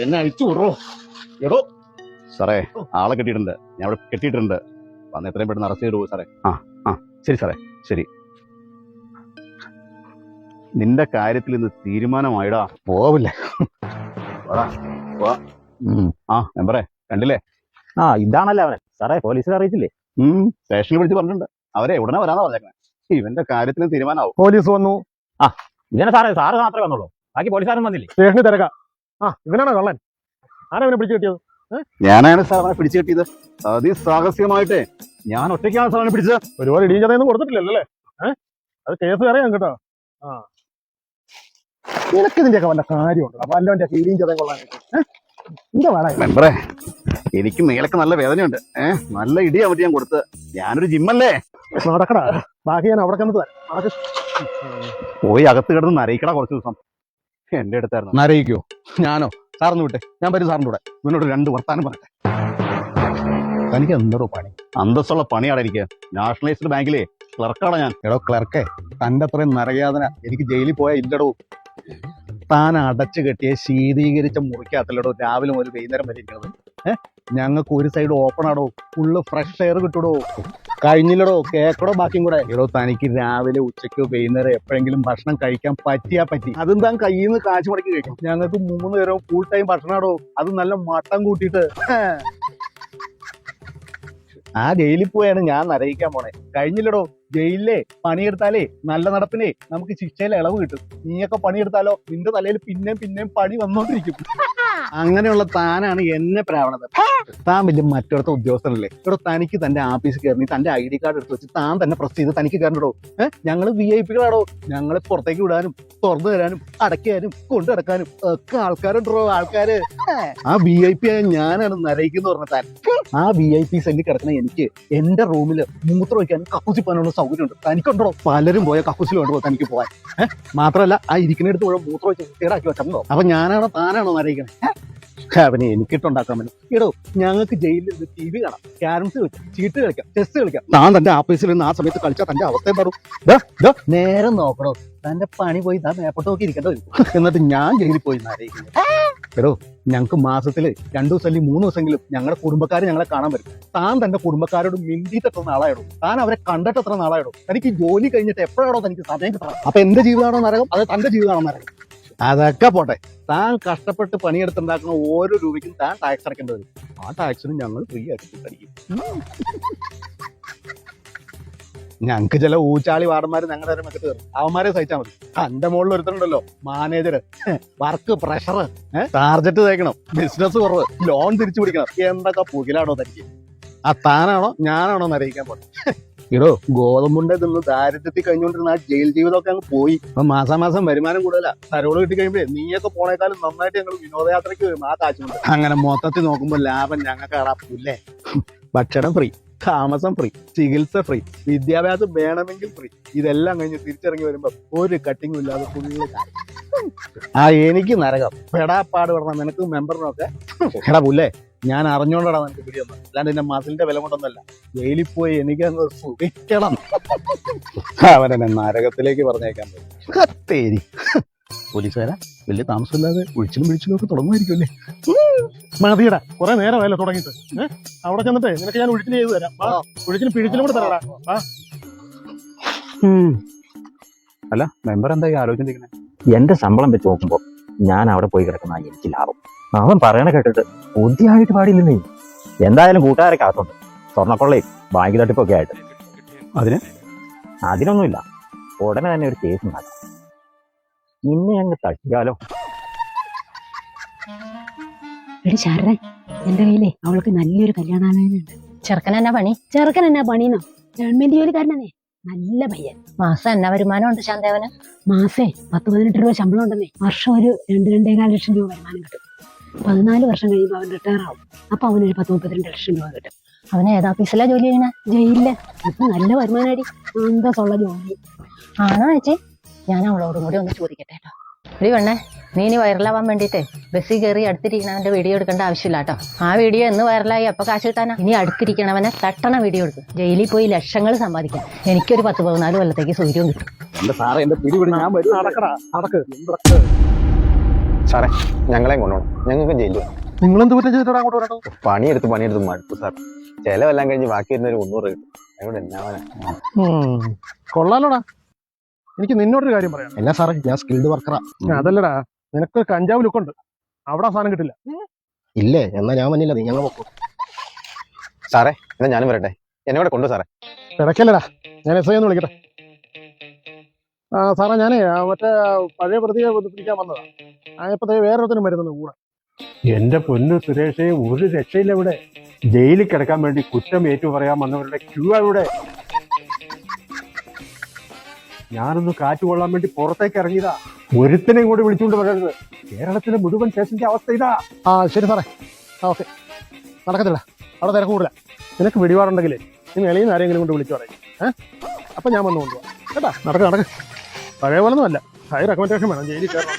എന്നെ അഴിച്ചു വിടറോ എടോ. സാറേ ആളെ കെട്ടിയിട്ടുണ്ട്, ഞാൻ അവിടെ കെട്ടിയിട്ടുണ്ട്. വന്ന് എത്രയും പെട്ടെന്ന് അറസ്റ്റ് ചെയ്തു സാറേ. ശരി സാറേ, ശരി. നിന്റെ കാര്യത്തിൽ ഇന്ന് തീരുമാനമായിടാ. പോവില്ല. മെമ്പറേ കണ്ടില്ലേ? ഇതാണല്ലേ അവനെ സാറേ, പോലീസിൽ അറിയിച്ചില്ലേ? സ്റ്റേഷനിൽ വിളിച്ച് പറഞ്ഞിട്ടുണ്ട്. അവരെ ഉടനെ വരാന്നാ പറഞ്ഞേക്കണേ. ഇവന്റെ കാര്യത്തിന് തീരുമാനമാവും. പോലീസ് വന്നു. ഇവനെ സാറ് മാത്രമേ വന്നുള്ളൂ, ബാക്കി പോലീസുകാരും വന്നില്ലേ? സ്റ്റേഷനിൽ തിരക്കാം. ഇവനാണോ കള്ളൻ? ആരവനെ പിടിച്ചു കിട്ടിയത്? ഞാനാണ് സാർ അവനെ പിടിച്ചു കിട്ടിയത്. അതിസാഹസികമായിട്ടേ ഞാൻ ഒറ്റയ്ക്കാണ് സാറിനെ പിടിച്ചത്. ഒരുപാട് ഇടിയും ചതയൊന്നും കൊടുത്തിട്ടില്ലല്ലേ? അത് കേസ് അറിയാം കേട്ടോ. നിനക്ക് ഇതിന്റെയൊക്കെ വല്ല കാര്യമുണ്ടോ? വല്ലവന്റെ ഇടിയും ചതയും കൊള്ളാനായിട്ട് എന്താ വേണം? മെമ്പറേ, എനിക്ക് മേലൊക്കെ നല്ല വേദനയുണ്ട്. നല്ല ഇടിയാ പറ്റി ഞാൻ കൊടുത്തത്. ഞാനൊരു ജിമ്മല്ലേ. നടക്കടാ, ബാക്കി ഞാൻ അവിടെ കണ്ടത് പോയി അകത്ത് കിടന്ന് നരയിക്കടാ കുറച്ച് ദിവസം. എന്റെ അടുത്തായിരുന്നു. നരയിക്കോ? ഞാനോ? സാറിന് വിട്ടെ, ഞാൻ വരും സാറിൻ്റെ കൂടെ. ഇവനോട് 2 വർത്താനം പറയട്ടെ. തനിക്ക് എന്തോ പണി? അന്തസ്സുള്ള പണിയാണ് എനിക്ക്. നാഷണലൈസ്ഡ് ബാങ്കിലെ ക്ലർക്കാണ് ഞാൻ. എടോ ക്ലർക്കേ, തന്റെ അത്രയും നരകയാതന എനിക്ക് ജയിലിൽ പോയാൽ ഇല്ലടോ. താൻ അടച്ചു കെട്ടിയ ശീതീകരിച്ച മുറിക്കകത്തല്ലടോ രാവിലെ മുതൽ വൈകുന്നേരം വരെ ഇരിക്കുന്നത്. ഞങ്ങൾക്ക് ഒരു സൈഡ് ഓപ്പൺ ആടോ, ഫുള്ള് ഫ്രഷ് എയർ കിട്ടൂടോ. കഴിഞ്ഞില്ലടോ, കേക്കടോ ബാക്കിയും കൂടെ. എടോ തനിക്ക് രാവിലെ ഉച്ചയ്ക്കോ വൈകുന്നേരം എപ്പോഴെങ്കിലും ഭക്ഷണം കഴിക്കാൻ പറ്റിയാ പറ്റി. അതും താൻ കയ്യിൽ നിന്ന് കാശ് മുടക്കി കഴിക്കും. ഞങ്ങൾക്ക് 3 നേരവും ഫുൾ ടൈം ഭക്ഷണമാടോ, അത് നല്ല മട്ടം കൂട്ടിയിട്ട്. ആ ജയിലിൽ പോയാണ് ഞാൻ നരയിക്കാൻ പോണേ. കഴിഞ്ഞില്ലടോ, ജയിലിലെ പണിയെടുത്താലേ നല്ല നടപ്പിനെ നമുക്ക് ശിക്ഷയിൽ ഇളവ് കിട്ടും. നീയൊക്കെ പണിയെടുത്താലോ നിന്റെ തലയിൽ പിന്നെയും പണി വന്നോണ്ടിരിക്കും. അങ്ങനെയുള്ള താനാണ് എന്നെ പ്രാവണത്. താൻ വലിയ മറ്റൊരുത്ത ഉദ്യോഗസ്ഥനല്ലേ? ഇവിടെ തനിക്ക് തന്റെ ആഫീസിൽ കയറി തന്റെ ID കാർഡ് എടുത്ത് വെച്ച് താൻ തന്നെ പ്രസ് ചെയ്ത് തനിക്ക് കയറണോ? ഞങ്ങള് VIP കളാടോ. ഞങ്ങളെ പുറത്തേക്ക് വിടാനും തുറന്നു തരാനും അടയ്ക്കാനും കൊണ്ടു നടക്കാനും ഒക്കെ ആൾക്കാരുണ്ടോ. ആൾക്കാര് ആ VIP ആയ ഞാനാണ് നരയിക്കുന്ന പറഞ്ഞ താൻ. ആ VIP സെല്ലിൽ കിടക്കുന്ന എനിക്ക് എന്റെ റൂമില് മൂത്രം വയ്ക്കാനും കക്കൂസിപ്പാനുള്ള സൗകര്യമുണ്ട്. തനിക്കുണ്ടോ? പലരും പോയ കക്കൂസിൽ വേണ്ടോ തനിക്ക് പോകാൻ? മാത്രമല്ല ആ ഇരിക്കുന്നിടത്ത് മുഴുവൻ മൂത്രം വെച്ച് വൃത്തിയേടാക്കി വെച്ചിട്ടുണ്ടോ? അപ്പൊ ഞാനാണോ താനാണോ നരയിക്കണേ? അവനെ എനിക്കിട്ടുണ്ടാക്കാൻ പറ്റും. എടോ, ഞങ്ങൾക്ക് ജയിലിൽ TV കാണാം, ക്യാരംസ് കളിക്കാം, ചീട്ട് കളിക്കാം, ചെസ് കളിക്കാം. താൻ തന്റെ ആഫീസിൽ നിന്ന് ആ സമയത്ത് കളിച്ചാൽ തന്റെ അവസ്ഥ എന്താവും? നേരം നോക്കണോ, തന്റെ പണി പോയി താൻ മേപ്പോട്ട് നോക്കി ഇരിക്കേണ്ടി വരും. എന്നിട്ട് ഞാൻ ജയിലിൽ പോയി നരയിക്കുന്നു. എടോ, ഞങ്ങൾക്ക് മാസത്തില് 2 ദിവസം അല്ലെങ്കിൽ 3 ദിവസമെങ്കിലും ഞങ്ങളുടെ കുടുംബക്കാർ ഞങ്ങളെ കാണാൻ വരും. താൻ തന്റെ കുടുംബക്കാരോട് മിണ്ടിയിട്ട് എത്ര നാളായിടും? താൻ അവരെ കണ്ടിട്ട് എത്ര നാളായിടും? തനിക്ക് ജോലി കഴിഞ്ഞിട്ട് എപ്പോഴാണോ തനിക്ക് സമയം കിട്ടണം? അപ്പൊ എന്റെ ജീവിതമാണോ നരകം, അത് തന്റെ ജീവിതമാണോ നരകം? അതൊക്കെ പോട്ടെ, താൻ കഷ്ടപ്പെട്ട് പണിയെടുത്തുണ്ടാക്കുന്ന ഓരോ രൂപയ്ക്കും താൻ ടാക്സ് അടക്കേണ്ടി വരും. ആ ടാക്സിന് ഞങ്ങൾ ഫ്രീ ആയിട്ട് അടിക്കും. ഞങ്ങൾക്ക് ചില ഊച്ചാളി വാർഡന്മാര് ഞങ്ങളുടെ നേരം വെച്ചിട്ട് കയറും. അവന്മാരെ സഹിച്ചാൽ മതി. എന്റെ മുകളിൽ ഒരുത്തനുണ്ടല്ലോ മാനേജർ, വർക്ക് പ്രഷർ, ടാർജറ്റ് തേക്കണം, ബിസിനസ് കുറവ്, ലോൺ തിരിച്ചു പിടിക്കണം. എന്തൊക്കെ പുകിലാണോ തനിക്ക്? താനാണോ ഞാനാണോ നരയിക്കാൻ പോട്ടെ? ഇടോ, ഗോതമ്പുണ്ടെ തിന്ന് ദാരിദ്ര്യത്തിൽ കഴിഞ്ഞുകൊണ്ടിരുന്ന ആ ജയിൽ ജീവിതമൊക്കെ അങ്ങ് പോയി. അപ്പൊ മാസാമാസം വരുമാനം കൂടുതലാ. തരോട് കിട്ടി കഴിയുമ്പോ നീയൊക്കെ പോണേക്കാളും നന്നായിട്ട് ഞങ്ങൾ വിനോദയാത്രയ്ക്ക് വരും ആ കാശുകൊണ്ട്. അങ്ങനെ മൊത്തത്തിൽ നോക്കുമ്പോൾ ലാഭം ഞങ്ങൾക്ക് അടാപ്പില്ലേ? ഭക്ഷണം ഫ്രീ, താമസം ഫ്രീ, ചികിത്സ ഫ്രീ, വിദ്യാഭ്യാസം വേണമെങ്കിൽ ഫ്രീ. ഇതെല്ലാം കഴിഞ്ഞ് തിരിച്ചിറങ്ങി വരുമ്പോ ഒരു കട്ടിങ്ങും ഇല്ലാതെ ഫുള്ള് എനിക്ക് നരകം. പെടാപ്പാട് പറഞ്ഞ നിനക്ക് മെമ്പറിനൊക്കെ എടാ പുല്ലേ, ഞാൻ അറിഞ്ഞോണ്ടാ നിനക്ക് പിടിയൊന്നും, അല്ലാണ്ട് എന്റെ മസിലിന്റെ വില കൊണ്ടൊന്നല്ല. ജയിലിൽ പോയി എനിക്കങ്ങ് സുഖിക്കണം. അവനെന്നെ നരകത്തിലേക്ക് പറഞ്ഞേക്കാൻ കത്തേരി. പോലീസുകാരാ വലിയ താമസമില്ലാതെ ഒഴിച്ചിലും ഒക്കെ തുടങ്ങുമായിരിക്കുമല്ലേ? മതിയടാ, കുറെ നേരമല്ലോ തുടങ്ങിയിട്ട്. അവിടെ ചെന്നിട്ടേ നിനക്ക് ഞാൻ ഒഴിച്ചിൽ ചെയ്തു തരാം. ഒഴിച്ചിലും പിഴിച്ചിലും കൂടെ തരാടാ. അല്ല, മെമ്പർ എന്തായി ആലോചിച്ചിരിക്കണേ? എന്റെ ശമ്പളം വെച്ച് നോക്കുമ്പോ ഞാൻ അവിടെ പോയി കിടക്കുന്ന എനിക്ക് ലാഭം. അവൻ പറയണ കേട്ടിട്ട് ബുദ്ധിയായിട്ട് പാടില്ലെന്നേ. എന്തായാലും കൂട്ടുകാരൊക്കെ അകത്തുണ്ട്, സ്വർണ്ണക്കൊള്ളയും ബാങ്ക് തട്ടിപ്പൊക്കെ ആയിട്ട്. അതിനൊന്നുമില്ല, ഉടനെ തന്നെ ഒരു കേസ് ഉണ്ടാക്കാം. നിന്നെ അങ്ങ് തട്ടിയാലോ? ശാരദ, എന്റെ കയ്യിലേ അവൾക്ക് നല്ലൊരു കല്യാണാലോചനയുണ്ട്. ചെറുക്കൻ എന്നാ പണി? ചെറുക്കൻ എന്നാ പണിന്നോ? ഗവൺമെന്റ് ജോലിക്കാരനെ, നല്ല പയ്യൻ. മാസം എന്നാ വരുമാനം ഉണ്ട് ശാന്തേവന്? മാസേ 10-18 രൂപ ശമ്പളം ഉണ്ടെന്നേ. വർഷം ഒരു 2-2.25 ലക്ഷം രൂപ വരുമാനം കിട്ടും. 14 വർഷം കഴിയുമ്പോൾ അവൻ റിട്ടയർ ആവും. അപ്പൊ അവനൊരു 10-32 ലക്ഷം രൂപ കിട്ടും. അവന് ഏത് ഓഫീസിലാ ജോലി ചെയ്യണ? ജയിലില്. ഇപ്പൊ നല്ല വരുമാനമാടി, അന്തസ്സുള്ള ജോലി. ആണോ ചേച്ചി? ഞാൻ അവളോടും കൂടി ഒന്ന് ചോദിക്കട്ടെ കേട്ടോ. ഒരു പെണ്ണേ, നീ ഇനി വൈറലാവാൻ വേണ്ടിയിട്ട് ബസ്സിൽ കയറി അടുത്തിരിക്കണവന്റെ വീഡിയോ എടുക്കേണ്ട ആവശ്യമില്ല കേട്ടോ. ആ വീഡിയോ എന്ന് വൈറലായി അപ്പൊ കാശ് കിട്ടാനാ? ഇനി അടുത്തിരിക്കണവനെ തട്ടണ വീഡിയോ എടുക്കും. ജയിലിൽ പോയി ലക്ഷങ്ങൾ സമ്പാദിക്കാം. എനിക്കൊരു 10-14 കൊല്ലത്തേക്ക് സൂര്യവും കിട്ടും. എന്റെ സാറേ, എന്റെ പിടിപിടി ഞാൻ വരും. നടക്കടാ, നടക്ക്. സാറേ ഞങ്ങളെയും കൊണ്ടുപോകണം, ഞങ്ങൾക്ക് ജയിലിൽ പോകണം. നിങ്ങളെന്ത് പറ്റും ചെയ്തിട്ടാ അങ്ങോട്ട് വരട്ടോ? പണിയെടുത്ത് മടുത്തു സാർ. ചെലവെല്ലാം കഴിഞ്ഞ് ബാക്കി വരുന്നൊരു 300 കിട്ടും. അതുകൊണ്ട് എന്നാവാനാ? കൊള്ളാലോടാ. എനിക്ക് നിന്നോടൊരു കാര്യം പറയാം. എന്നാ സാറേ, ഞാൻ സ്കിൽഡ് വർക്കറാ. അതല്ലടാ, നിനക്ക് കഞ്ചാവ് ലുക്കുണ്ട്, അവിടെ സാധനം കിട്ടില്ല. ഇല്ലേ? എന്നാ ഞാൻ വന്നില്ല, നീ ഞങ്ങൾ പൊക്കോ. സാറേ എന്നാ ഞാനും വരട്ടെ, എന്നെ കൂടെ കൊണ്ടു സാറേ. തിരക്കല്ലടാ, ഞാൻ SI ഒന്ന് വിളിക്കട്ടെ. സാറേ ഞാനേ മറ്റേ പഴയ പ്രതിയെ പിടിക്കാൻ വന്നതാ. ഇപ്പൊ വേറൊരുത്തനും വരുന്നുണ്ട് കൂടെ. എന്റെ പൊന്നു സുരേഷേ, ഒരു രക്ഷയില്ല ഇവിടെ. ജയിലിൽ കിടക്കാൻ വേണ്ടി കുറ്റം ഏറ്റു പറയാൻ വന്നവരുടെ ക്യൂ ഇവിടെ. ഞാനൊന്ന് കാറ്റ് കൊള്ളാൻ വേണ്ടി പുറത്തേക്ക് ഇറങ്ങിയതാ. ഒരുത്തനെയും കൂടി വിളിച്ചുകൊണ്ട് വരരുത്. കേരളത്തിലെ മുഴുവൻ സ്റ്റേഷന്റെ അവസ്ഥ ഇതാ. ശരി സാറേ, ഓക്കെ. നടക്കത്തില്ല, അവിടെ തിരക്ക് കൂടുതല. നിനക്ക് പിടിപാടുണ്ടെങ്കിലേ നീ വെളിയിൽ നിന്ന് ആരെങ്കിലും കൊണ്ട് വിളിച്ചു പറയും. അപ്പൊ ഞാൻ വന്ന് കൊണ്ടുപോകാം കേട്ടാ. നടക്ക്. പഴയ പോലെ ഒന്നും അല്ല, ഹൈ റെക്കമെൻഡേഷൻ വേണം, ജയിലിൽ കയറണം.